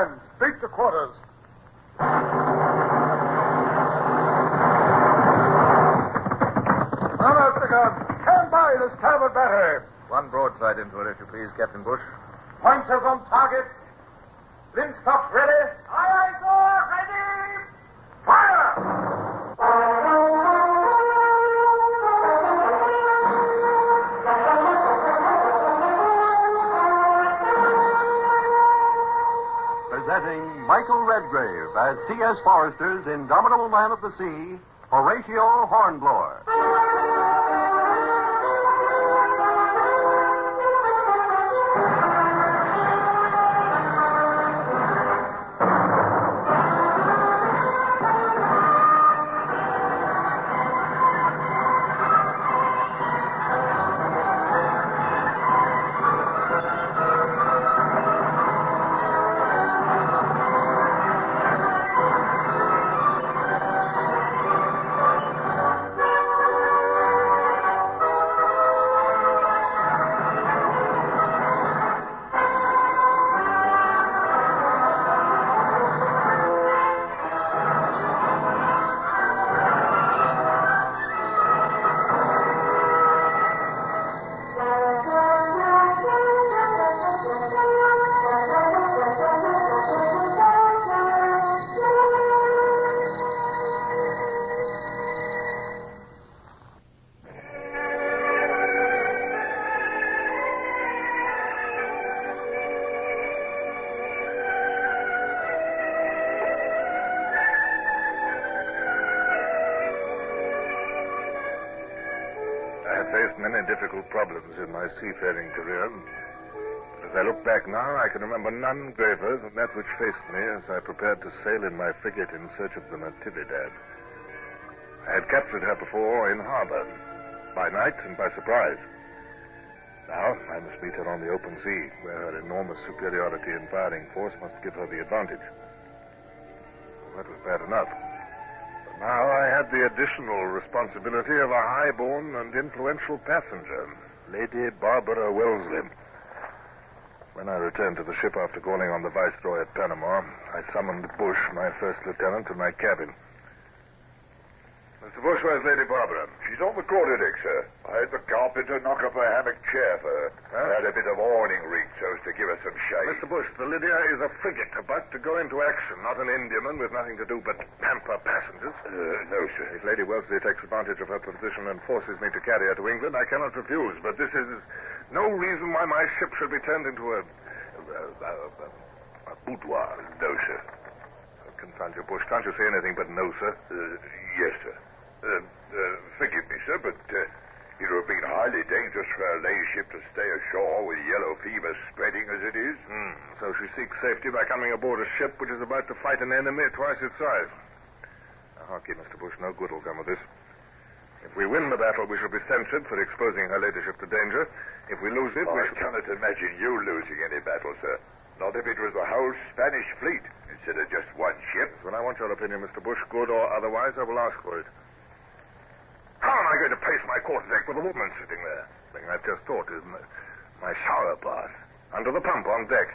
hands. Beat to quarters. Run out the guns. Stand by the starboard battery. One broadside into it, if you please, Captain Bush. Pointers on target. Linstocks ready. Aye, aye, sir. Ready. Fire! Presenting Michael Redgrave as C.S. Forrester's indomitable man of the sea, Horatio Hornblower. Many difficult problems in my seafaring career. But as I look back now, I can remember none graver than that which faced me as I prepared to sail in my frigate in search of the Natividad. I had captured her before in harbor, by night and by surprise. Now I must meet her on the open sea, where her enormous superiority in firing force must give her the advantage. Well, that was bad enough. Now I had the additional responsibility of a high-born and influential passenger, Lady Barbara Wellesley. When I returned to the ship after calling on the Viceroy at Panama, I summoned Bush, my first lieutenant, to my cabin. Mr. Bush, where's Lady Barbara? She's on the quarterdeck, sir. I had the carpenter knock up a hammock chair for her. I had a bit of awning rigged so as to give her some shade. Mr. Bush, the Lydia is a frigate about to go into action, not an Indiaman with nothing to do but pamper passengers. No, sir. If Lady Wellesley takes advantage of her position and forces me to carry her to England, I cannot refuse. But this is no reason why my ship should be turned into a boudoir. No, sir. Confound you, Bush. Can't you say anything but no, sir? Yes, sir. Forgive me, sir, but it would have been highly dangerous for her ladyship to stay ashore with yellow fever spreading as it is. So she seeks safety by coming aboard a ship which is about to fight an enemy twice its size. Now, hark ye, Mr. Bush, no good will come of this. If we win the battle, we shall be censured for exposing her ladyship to danger. If we lose it, I cannot imagine you losing any battle, sir. Not if it was the whole Spanish fleet instead of just one ship. When I want your opinion, Mr. Bush, good or otherwise, I will ask for it. How am I going to pace my quarterdeck with a woman sitting there? The thing I've just thought is my shower bath under the pump on deck.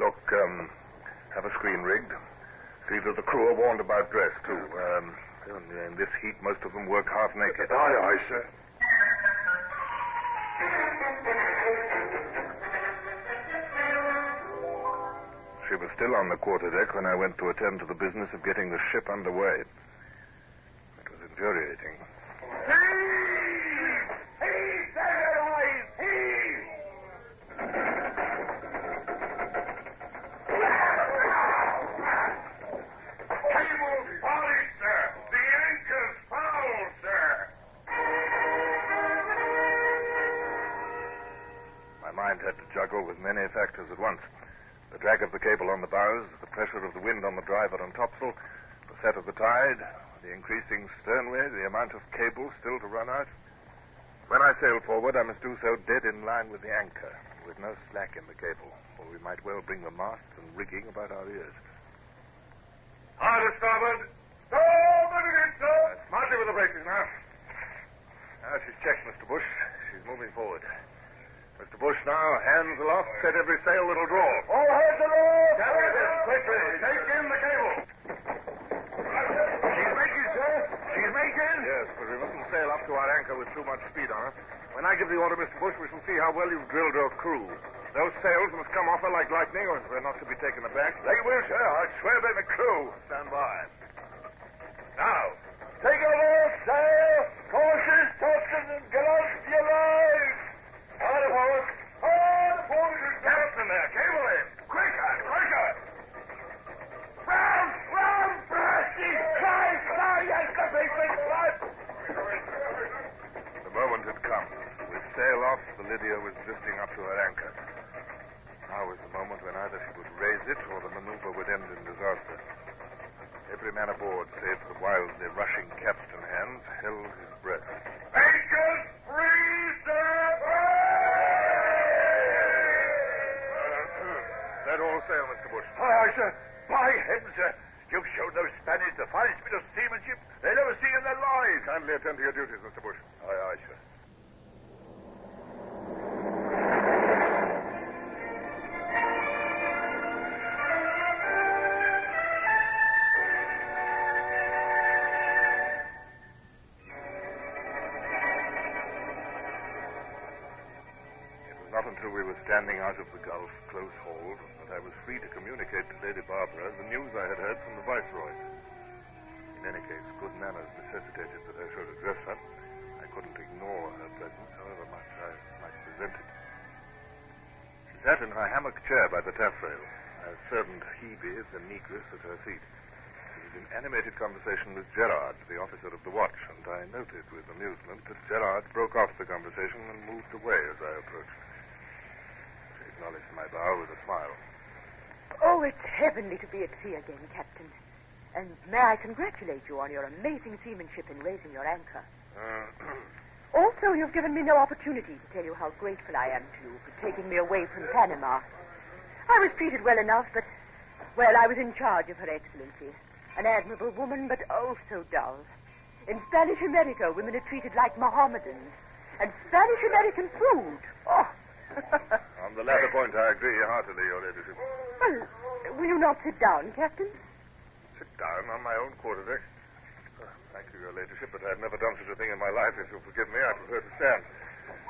Look, have a screen rigged. See that the crew are warned about dress, too. In this heat, most of them work half naked. Aye, aye, sir. She was still on the quarterdeck when I went to attend to the business of getting the ship underway. It was infuriating. Heave! Heave, there, eyes! Heave! Cable's volleyed, sir! The anchor's foul, sir! My mind had to juggle with many factors at once. The drag of the cable on the bows, the pressure of the wind on the driver and topsail, the set of the tide, the increasing sternway, the amount of cable still to run out. When I sail forward, I must do so dead in line with the anchor, with no slack in the cable, or we might well bring the masts and rigging about our ears. Hard to starboard. Starboard it is, sir. Smartly with the braces now. Now she's checked, Mr. Bush. She's moving forward. Mr. Bush, now, hands aloft, set every sail that'll draw. All hands aloft! Carry it quickly. Take in the cable. She's making, sir. She's making. Yes, but we mustn't sail up to our anchor with too much speed on her. When I give the order, Mr. Bush, we shall see how well you've drilled your crew. Those sails must come off her like lightning, or we're not to be taken aback. They will, sir. I swear by the crew. Stand by. Now, take her off, sail. Courses, topsails, and gallants for your lives. Hard at work. Hard at work. Capstan there. Cable in. Quicker, quicker. Round, Brashy. Fly, yes, the big flood. The moment had come. With sail off, the Lydia was drifting up to her anchor. Now was the moment when either she would raise it or the maneuver would end in disaster. Every man aboard, save the wildly rushing capstan hands, held his breath. Anchors free, sir. Set all sail, Mr. Bush. Aye, sir. By heaven, sir. You've shown those Spaniards the finest bit of seamanship they'll ever see in their lives. Kindly attend to your duties, Mr. Bush. Aye, sir. Not until we were standing out of the Gulf, close hauled, that I was free to communicate to Lady Barbara the news I had heard from the Viceroy. In any case, good manners necessitated that I should address her. I couldn't ignore her presence, however much I might resent it. She sat in her hammock chair by the taffrail, a servant Hebe, the negress, at her feet. She was in animated conversation with Gerard, the officer of the watch, and I noted with amusement that Gerard broke off the conversation and moved away as I approached. Acknowledged my bow with a smile. Oh, it's heavenly to be at sea again, Captain. And may I congratulate you on your amazing seamanship in raising your anchor. Also, you've given me no opportunity to tell you how grateful I am to you for taking me away from Panama. I was treated well enough, but, well, I was in charge of Her Excellency. An admirable woman, but oh, so dull. In Spanish America, women are treated like Mohammedans. And Spanish American food, oh... On the latter point, I agree heartily, Your Ladyship. Well, will you not sit down, Captain? Sit down on my own quarterdeck? Thank you, Your Ladyship, but I've never done such a thing in my life. If you'll forgive me, I prefer to stand.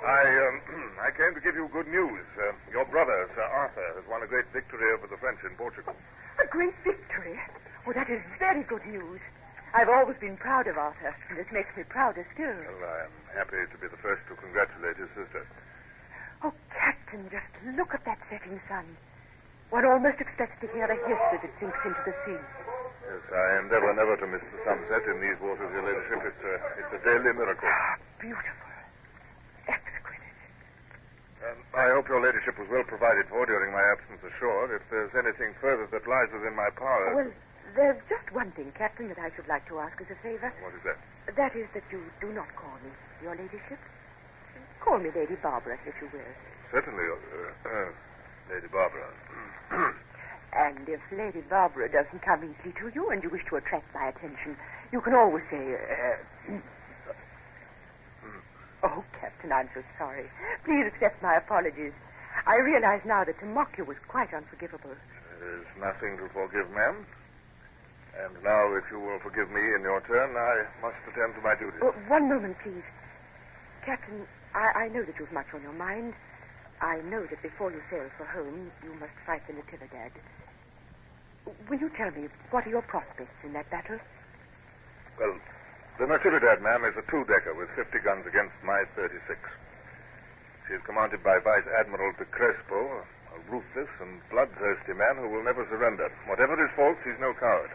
I came to give you good news. Your brother, Sir Arthur, has won a great victory over the French in Portugal. A great victory? Oh, that is very good news. I've always been proud of Arthur, and this makes me prouder still. Well, I am happy to be the first to congratulate his sister. Oh, Captain, just look at that setting sun. One almost expects to hear a hiss as it sinks into the sea. Yes, I endeavor never to miss the sunset in these waters, Your Ladyship. It's a daily miracle. Beautiful. Exquisite. I hope Your Ladyship was well provided for during my absence ashore. If there's anything further that lies within my power... Well, there's just one thing, Captain, that I should like to ask as a favor. What is that? That is that you do not call me Your Ladyship. Call me Lady Barbara, if you will. Certainly, Lady Barbara. And if Lady Barbara doesn't come easily to you and you wish to attract my attention, you can always say, Oh, Captain, I'm so sorry. Please accept my apologies. I realize now that to mock you was quite unforgivable. There's nothing to forgive, ma'am. And now, if you will forgive me in your turn, I must attend to my duties. One moment, please. Captain, I know that you've much on your mind. I know that before you sail for home, you must fight the Natividad. Will you tell me, what are your prospects in that battle? Well, the Natividad, ma'am, is a two-decker with 50 guns against my 36. She is commanded by Vice Admiral de Crespo, a ruthless and bloodthirsty man who will never surrender. Whatever his faults, he's no coward.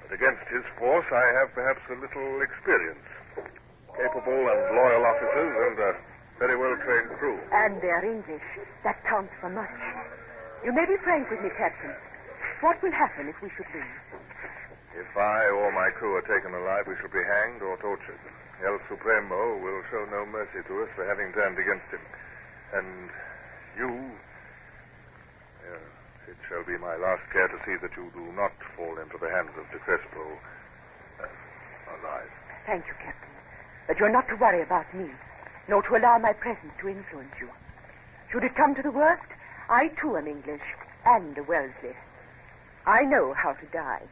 But against his force, I have perhaps a little experience. Capable and loyal officers and a very well-trained crew. And they're English. That counts for much. You may be frank with me, Captain. What will happen if we should lose? If I or my crew are taken alive, we shall be hanged or tortured. El Supremo will show no mercy to us for having turned against him. And you... it shall be my last care to see that you do not fall into the hands of de Crespo alive. Thank you, Captain. But you're not to worry about me, nor to allow my presence to influence you. Should it come to the worst, I too am English, and a Wellesley. I know how to die.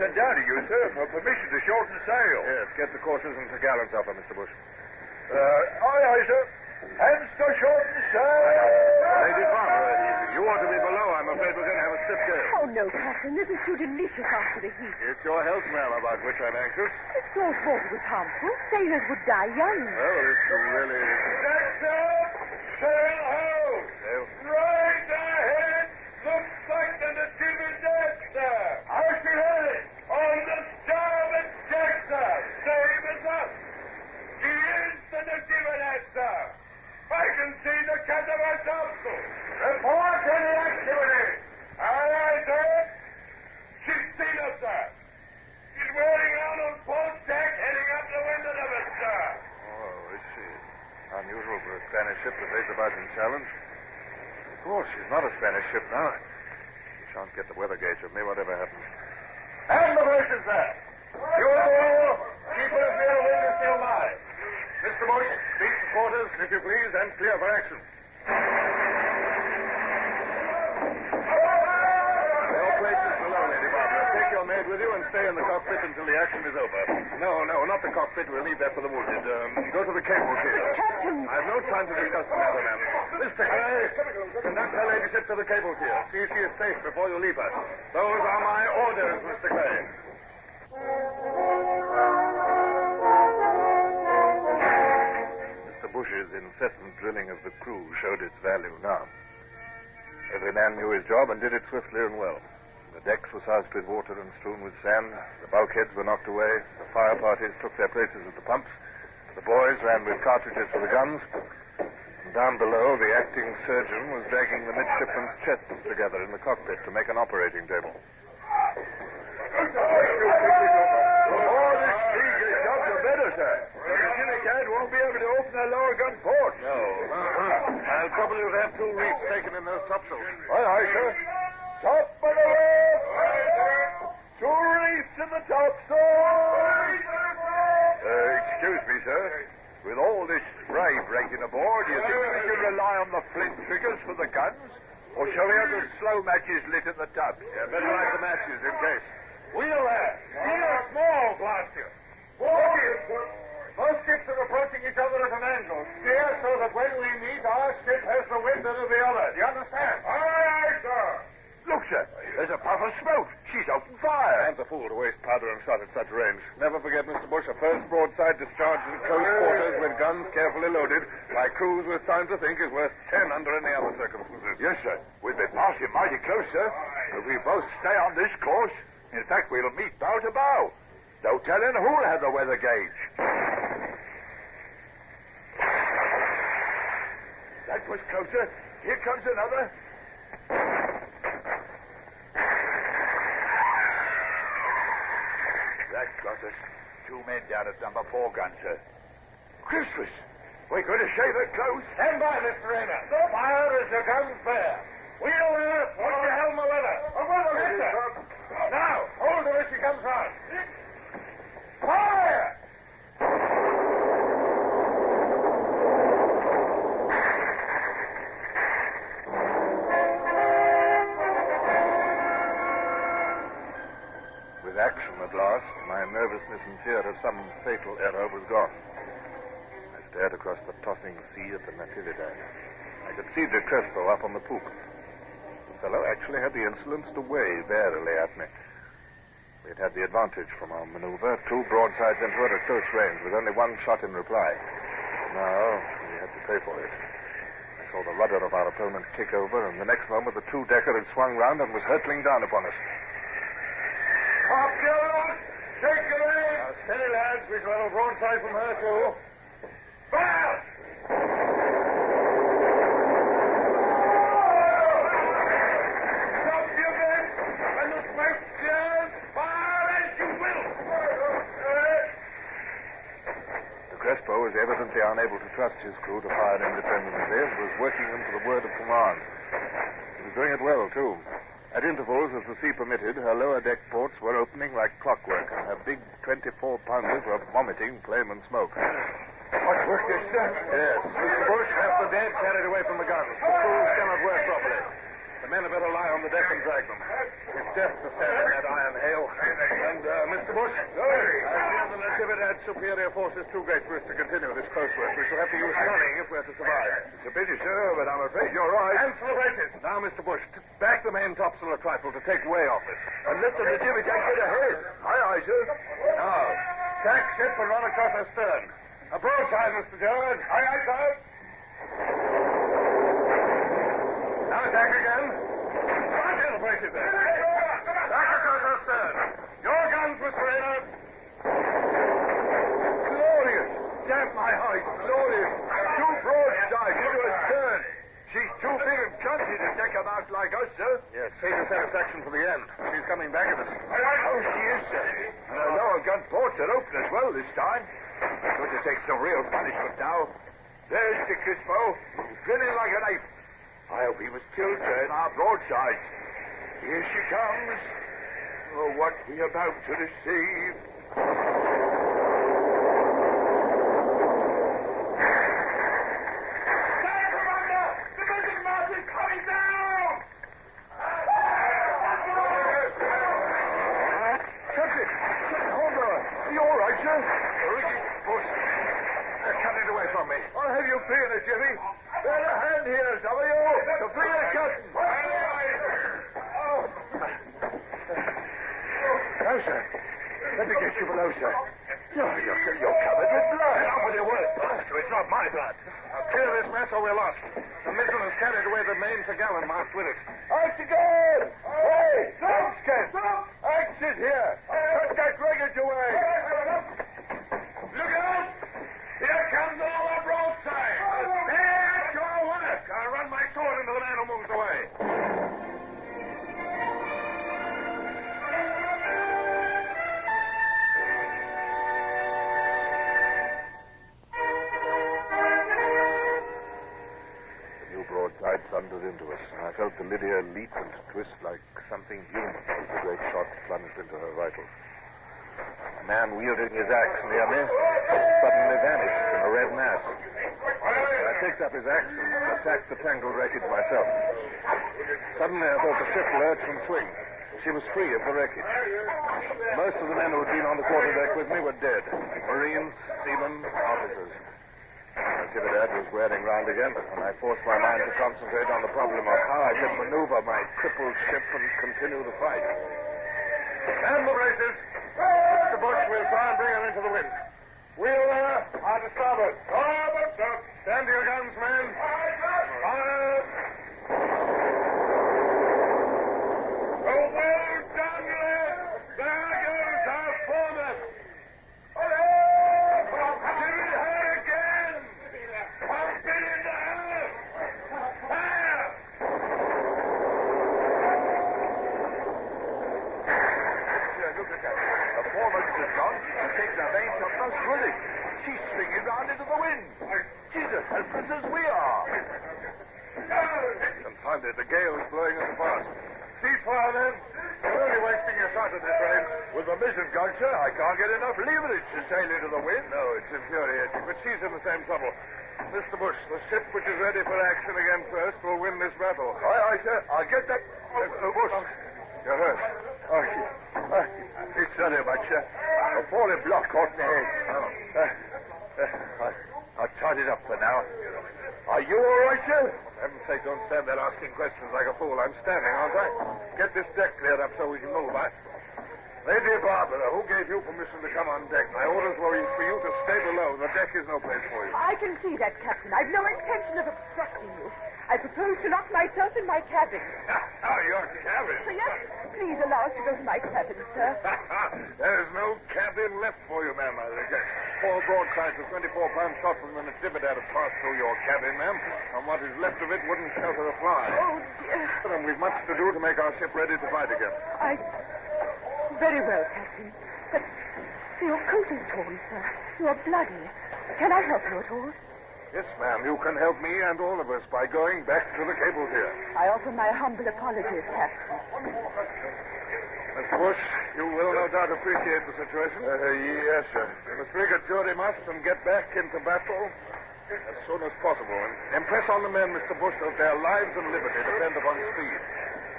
Sent down to you, sir, for permission to shorten sail. Yes, get the courses and gallants off her, Mr. Bush. Aye, sir. Hands to shorten sail. Lady Farmer, you ought to be below. I'm afraid we're going to have a stiff gale. Oh, no, Captain. This is too delicious after the heat. It's your health, ma'am, about which I'm anxious. If salt water was harmful, sailors would die young. Well, it's really... Next up, sail ho! Sail. Right ahead. Looks like the Natividad, sir. How's she headed? On the starboard deck, sir. Same as us. She is the Natividad, sir. I can see the cat of her topsail. Report any activity. Aye, sir. She's seen us, sir. She's wearing out on port deck, heading up the window of us, sir. Oh, is she? Unusual for a Spanish ship to face a Viking challenge. Of course, she's not a Spanish ship now. She shan't get the weather gauge of me, whatever happens. And the braces there. You all, keep her as near a wind as you'll lie. Mr. Bush, beat the quarters, if you please, and clear for action. Your place is below, Lady Barbara. Take your maid with you and stay in the cockpit until the action is over. No, not the cockpit. We'll leave that for the wounded. Go to the cable tier. Captain! I've no time to discuss the matter, ma'am. Mr. Clay, conduct her ladyship to the cable tier. See if she is safe before you leave her. Those are my orders, Mr. Clay. Mr. Bush's incessant drilling of the crew showed its value now. Every man knew his job and did it swiftly and well. The decks were soused with water and strewn with sand. The bulkheads were knocked away. The fire parties took their places at the pumps. The boys ran with cartridges for the guns. And down below, the acting surgeon was dragging the midshipmen's chests together in the cockpit to make an operating table. The more this sea gets up, the better, sir. The Natividad won't be able to open the lower gun ports. No. I'll probably have 2 reefs taken in those topsails. Aye, sir. Top of the rope. 2 reefs in the topsail. Excuse me, sir. With all this spray breaking aboard, do you think we can rely on the flint triggers for the guns? Or shall we have the slow matches lit at the tubs? Yeah, better light the matches in case. Wheel there. Steer small, blast you. Both ships are approaching each other at an angle. Steer so that when we meet, our ship has the wind of the other. Do you understand? Aye, sir. Look, sir. There's a puff of smoke. She's opened fire. Man's a fool to waste powder and shot at such range. Never forget, Mr. Bush, a first broadside discharged in close quarters with guns carefully loaded by crews with time to think is worth 10 under any other circumstances. Yes, sir. We've been passing mighty close, sir. If we both stay on this course, in fact, we'll meet bow to bow. No telling who'll have the weather gauge. That was closer. Here comes another. That got us. 2 men down at number 4 gun, sir. Christmas! We're going to shave it close. Stand by, Mr. Rayner. Fire as your guns bear. Wheel there. Watch your helm of weather. Yes, sir. Now, hold her as she comes round. Fire! With action at last, my nervousness and fear of some fatal error was gone. I stared across the tossing sea at the Natividad. I could see De Crespo up on the poop. The fellow actually had the insolence to wave airily at me. We had had the advantage from our maneuver, 2 broadsides into it at close range, with only 1 shot in reply. Now, we had to pay for it. I saw the rudder of our opponent kick over, and the next moment the 2-decker had swung round and was hurtling down upon us. Top Gilbert! Take it in! Now, steady, lads. We shall have a broadside from her, too. Fire! evidently unable to trust his crew to fire independently and was working them to the word of command. He was doing it well, too. At intervals, as the sea permitted, her lower deck ports were opening like clockwork, and her big 24-pounders were vomiting flame and smoke. Much work this, sir? Yes. Mr. Bush, have the dead carried away from the guns. The crews cannot work properly. The men had better lie on the deck and drag them. It's death to stand in that iron hail. And, Mr. Bush, I fear the Natividad superior force is too great for us to continue this close work. We shall have to use cunning if we're to survive. It's a pity, sir, but I'm afraid you're right. Cancel the braces. Now, Mr. Bush, back the main topsail a trifle to take way off us. And let the Natividad get ahead. Aye, sir. Now, tack ship and run across her stern. A broadside, Mr. George. Aye, sir. Now attack again. Right in the braces there. Back across her stern. Your guns, Mr. Raynor. Glorious. Damn my height. Glorious. Two broadsides into a stern. She's too big and clumsy to take them out like us, sir. Yes, save your satisfaction for the end. She's coming back at us. Oh, she is, sir. And her lower gun ports are open as well this time. It's going to take some real punishment now. There's Dick Crispo, drilling like a knife. I hope he was killed, sir, in our broadsides. Here she comes. Oh, what we about to receive. The mizzen mast is coming down! Captain Hornblower, are you all right, sir? Ricky, Bush, cut it away from me. I'll have you free in a jiffy. Bear a hand here, some of you, to free the captain. Now, sir, let me get you below, sir. You're covered with blood. Get on with your work, Buster. It's not my blood. Now clear this mess or we're lost. The mizzen has carried away the main topgallant mast with it. Axe again! Hey, Drumskin! Axe is here! Cut that wreckage away! Look out! Here comes all the broadside! Stay at your work! I'll run my sword into the man who moves away. Broadside thundered into us, and I felt the Lydia leap and twist like something human as the great shots plunged into her vitals. A man wielding his axe near me suddenly vanished in a red mass. I picked up his axe and attacked the tangled wreckage myself. Suddenly I felt the ship lurch and swing. She was free of the wreckage. Most of the men who had been on the quarterdeck with me were dead. Marines, seamen, officers. Natividad was wearing round again, and I forced my mind to concentrate on the problem of how I could maneuver my crippled ship and continue the fight. Man the braces. Mr. Bush, we'll try and bring her into the wind. We'll, on to starboard. Starboard, sir. Stand to your guns, men. Fire. Oh, well done, lads. There goes our foremost. Give it her again. Pump it into her. Fire. Look at that. The foremost is gone. Take the main topmast with it. She's swinging round into the wind. She's as helpless as we are. Confound it, the gale is blowing us apart. Ceasefire, then. You're only wasting your shot at this range. With the mizzen gun, sir, I can't get enough leverage to sail into the wind. No, it's infuriating, but she's in the same trouble. Mr. Bush, the ship which is ready for action again first will win this battle. Aye, sir. I'll get that. Bush, you're hurt. It's not so much, sir. A falling block caught in the head. I'll tie it up for now. Are you all right, sir? For heaven's sake, don't stand there asking questions like a fool. I'm standing, aren't I? Get this deck cleared up so we can move. Lady Barbara, who gave you permission to come on deck? My orders were for you to stay below. The deck is no place for you. I can see that, Captain. I've no intention of obstructing you. I propose to lock myself in my cabin. Your cabin? Yes, please allow us to go to my cabin, sir. There's no cabin left for you, ma'am, I guess. 4 broadsides of 24-pound shot from the Natividad have passed through your cabin, ma'am, and what is left of it wouldn't shelter a fly. Oh, dear. And we've much to do to make our ship ready to fight again. Very well, Captain. But your coat is torn, sir. You are bloody. Can I help you at all? Yes, ma'am. You can help me and all of us by going back to the cable tier. I offer my humble apologies, Captain. Mr. Bush, you will no doubt appreciate the situation. Yes, sir. You must frigate Geordie must and get back into battle as soon as possible. And impress on the men, Mr. Bush, that their lives and liberty depend upon speed.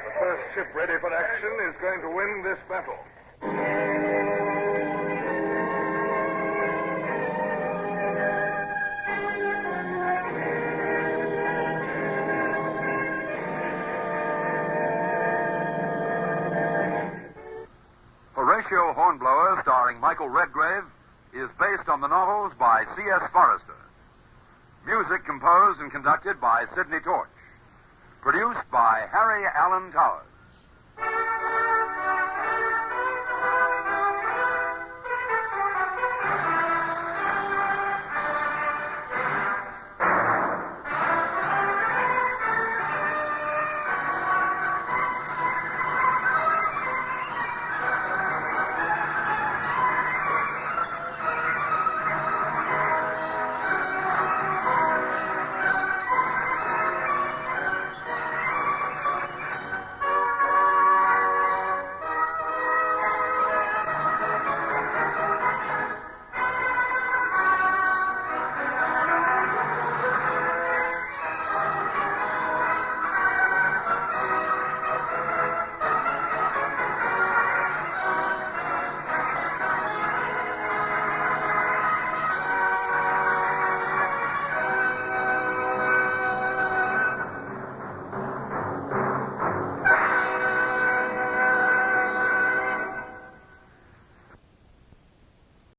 The first ship ready for action is going to win this battle. Horatio Hornblower, starring Michael Redgrave, is based on the novels by C.S. Forrester. Music composed and conducted by Sidney Torch. Produced by Harry Allen Towers.